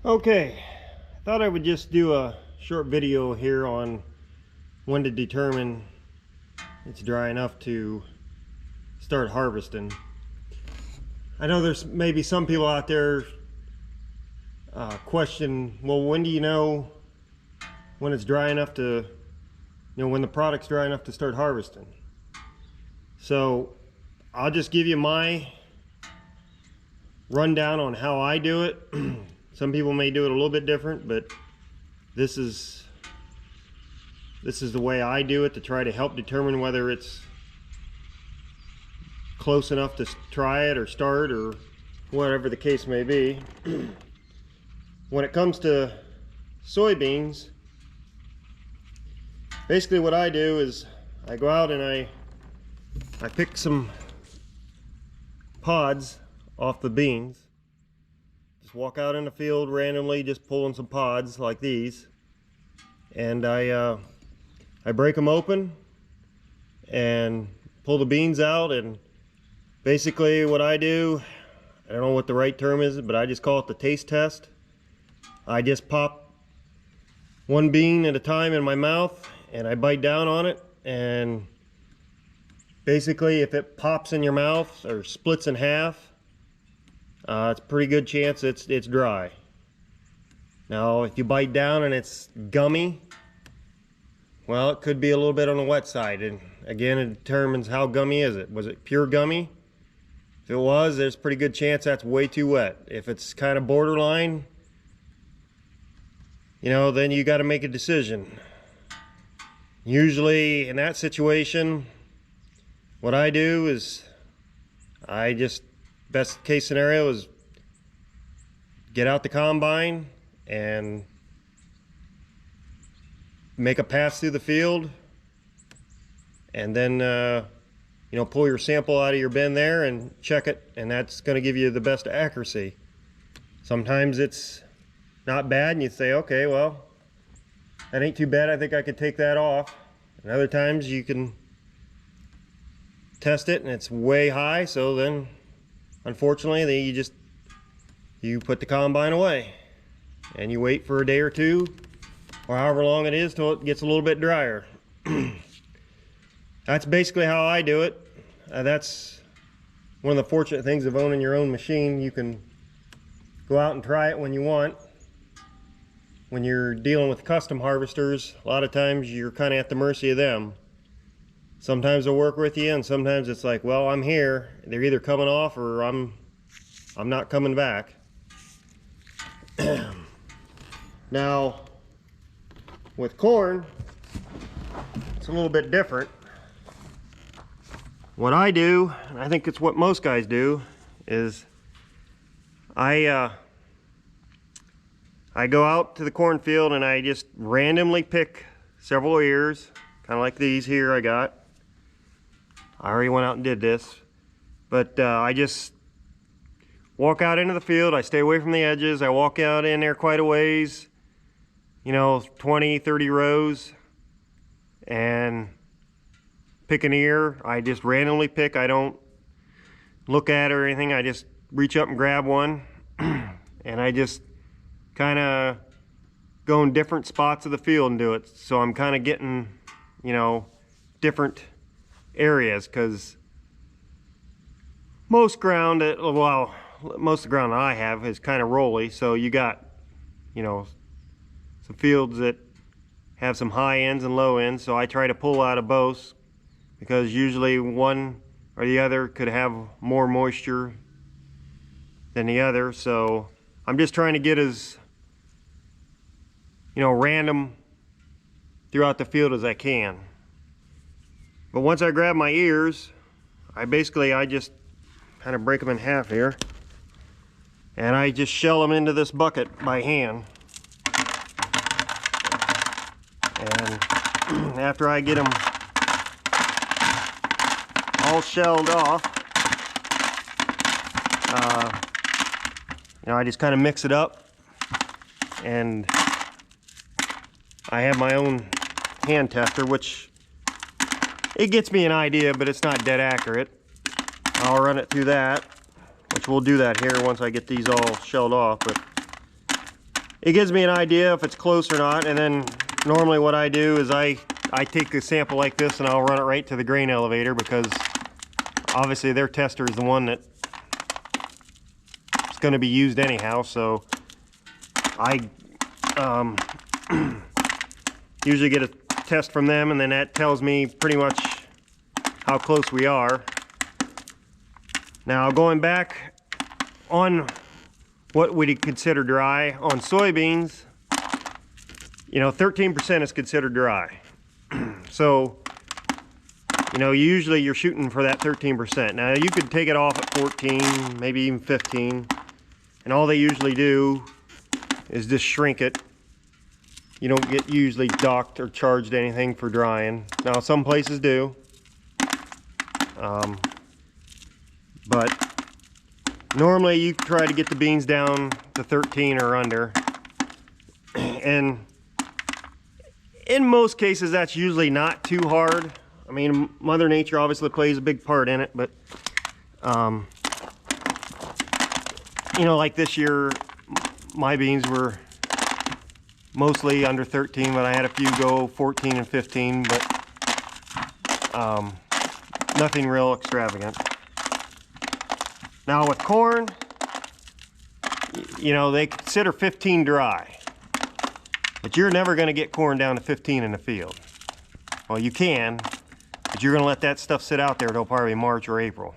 Okay, I thought I would just do a short video here on when to determine it's dry enough to start harvesting. I know there's maybe some people out there question, well, when do you know when it's dry enough to, when the product's dry enough to start harvesting? So I'll just give you my rundown on how I do it. Some people may do it a little bit different, but this is the way I do it to try to help determine whether it's close enough to try it or start or whatever the case may be. When it comes to soybeans, basically what I do is I go out and I pick some pods off the beans. Just walk out in the field randomly, just pulling some pods like these, and I break them open and pull the beans out. And basically what I do, I don't know what the right term is, but I just call it the taste test. I just pop one bean at a time in my mouth and I bite down on it, and basically if it pops in your mouth or splits in half, it's a pretty good chance it's dry. Now if you bite down and it's gummy, well, it could be a little bit on the wet side, and again, it determines how gummy is it. Was it pure gummy? If it was, there's a pretty good chance that's way too wet. If it's kind of borderline, then you got to make a decision. Usually in that situation, what I do is best case scenario is get out the combine and make a pass through the field, and then pull your sample out of your bin there and check it, and that's going to give you the best accuracy. Sometimes it's not bad and you say, okay, well, that ain't too bad, I think I could take that off. And other times you can test it and it's way high, so then unfortunately you put the combine away and you wait for a day or two or however long it is till it gets a little bit drier. That's basically how I do it. That's one of the fortunate things of owning your own machine. You can go out and try it when you want. When you're dealing with custom harvesters, a lot of times you're kind of at the mercy of them. Sometimes they'll work with you, and sometimes it's like, well, I'm here. They're either coming off or I'm not coming back. Now, with corn, it's a little bit different. What I do, and I think it's what most guys do, is I go out to the cornfield and I just randomly pick several ears, kind of like these here I got. I already went out and did this, but I just walk out into the field. I stay away from the edges. I walk out in there quite a ways, 20, 30 rows, and pick an ear. I just randomly pick. I don't look at it or anything. I just reach up and grab one and I just kind of go in different spots of the field and do it. So I'm kind of getting, different areas, because most of the ground that I have is kind of rolly. So you got, some fields that have some high ends and low ends. So I try to pull out of both, because usually one or the other could have more moisture than the other. So I'm just trying to get as random throughout the field as I can. But once I grab my ears, I just kind of break them in half here, and I just shell them into this bucket by hand. And after I get them all shelled off, I just kind of mix it up, and I have my own hand tester, which it gets me an idea, but it's not dead accurate. I'll run it through that, which we'll do that here once I get these all shelled off. But it gives me an idea if it's close or not. And then normally what I do is I take a sample like this and I'll run it right to the grain elevator, because obviously their tester is the one that is going to be used anyhow. So I usually get a test from them, and then that tells me pretty much how close we are. Now, going back on what would consider dry on soybeans, you know, 13% is considered dry. So, you know, usually you're shooting for that 13%. Now, you could take it off at 14, maybe even 15, and all they usually do is just shrink it. You don't get usually docked or charged anything for drying. Now, some places do. But normally you try to get the beans down to 13 or under. And in most cases, that's usually not too hard. I mean, Mother Nature obviously plays a big part in it, but you know, like this year, my beans were mostly under 13, but I had a few go 14 and 15, but nothing real extravagant. Now with corn, you know, they consider 15 dry, but you're never going to get corn down to 15 in the field. Well, you can, but you're going to let that stuff sit out there till probably March or April.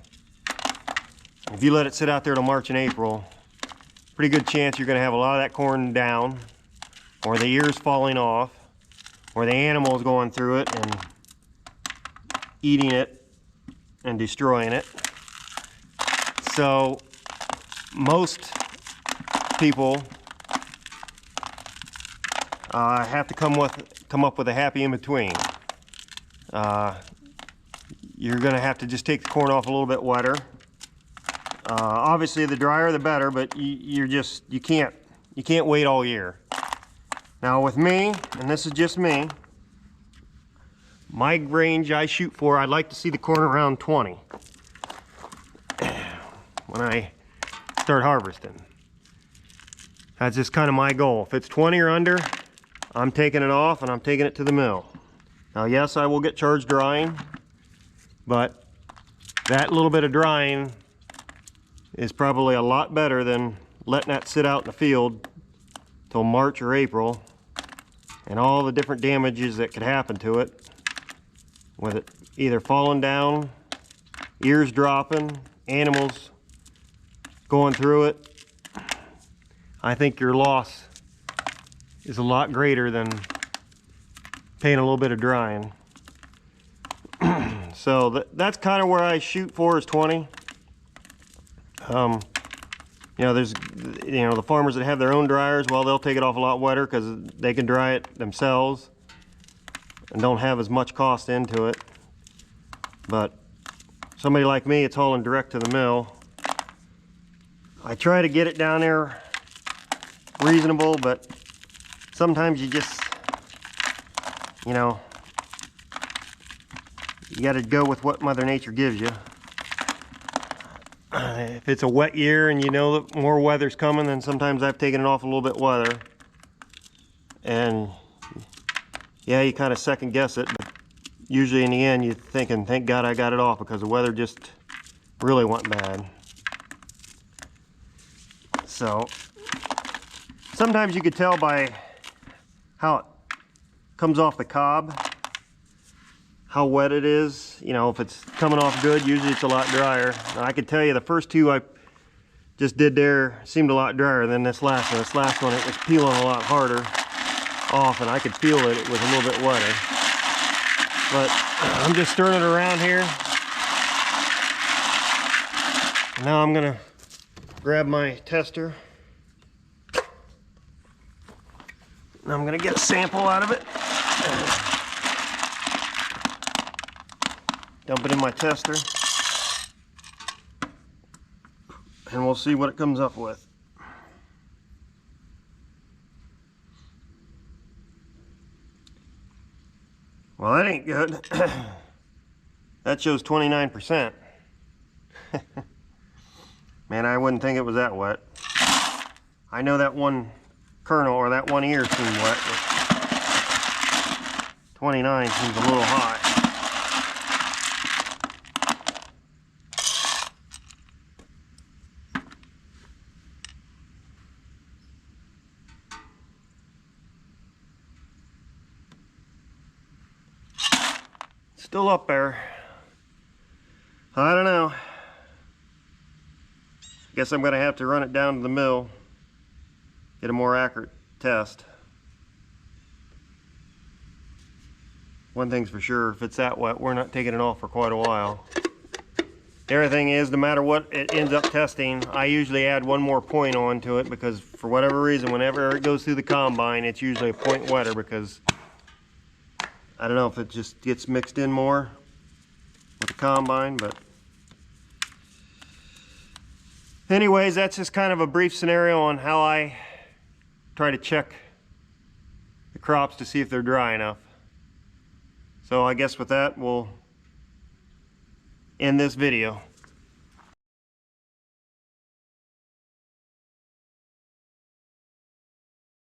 If you let it sit out there till March and April, pretty good chance you're going to have a lot of that corn down, or the ears falling off, or the animals going through it and eating it and destroying it. So most people have to come up with a happy in between. You're going to have to just take the corn off a little bit wetter. Obviously, the drier the better, but you can't wait all year. Now with me, and this is just me, my range I shoot for, I'd like to see the corn around 20 when I start harvesting. That's just kind of my goal. If it's 20 or under, I'm taking it off and I'm taking it to the mill. Now yes, I will get charged drying, but that little bit of drying is probably a lot better than letting that sit out in the field till March or April, and all the different damages that could happen to it, with it either falling down, ears dropping, animals going through it. I think your loss is a lot greater than paying a little bit of drying. So that's kind of where I shoot for, is 20. You know, there's, you know, the farmers that have their own dryers, well, they'll take it off a lot wetter because they can dry it themselves and don't have as much cost into it. But somebody like me, it's hauling direct to the mill. I try to get it down there reasonable, but sometimes you just, you know, you got to go with what Mother Nature gives you. If it's a wet year and you know that more weather's coming, then sometimes I've taken it off a little bit wetter. And yeah, you kind of second guess it, but usually in the end you're thinking, thank God I got it off, because the weather just really went bad. So sometimes you could tell by how it comes off the cob how wet it is. You know, if it's coming off good, usually it's a lot drier. Now, I could tell you the first two I just did there seemed a lot drier than this last one. This last one, it was peeling a lot harder off, and I could feel it was a little bit wetter. But I'm just stirring it around here. Now I'm gonna grab my tester. And I'm gonna get a sample out of it. Dump it in my tester, and we'll see what it comes up with. Well, that ain't good. That shows 29%. Man, I wouldn't think it was that wet. I know that one kernel, or that one ear seemed wet, but 29 seems a little high. Still up there. I don't know. Guess I'm going to have to run it down to the mill, get a more accurate test. One thing's for sure, if it's that wet, we're not taking it off for quite a while. The other thing is, no matter what it ends up testing, I usually add one more point on to it, because for whatever reason, whenever it goes through the combine, it's usually a point wetter, because I don't know if it just gets mixed in more with the combine. But anyways, that's just kind of a brief scenario on how I try to check the crops to see if they're dry enough. So I guess with that, we'll end this video.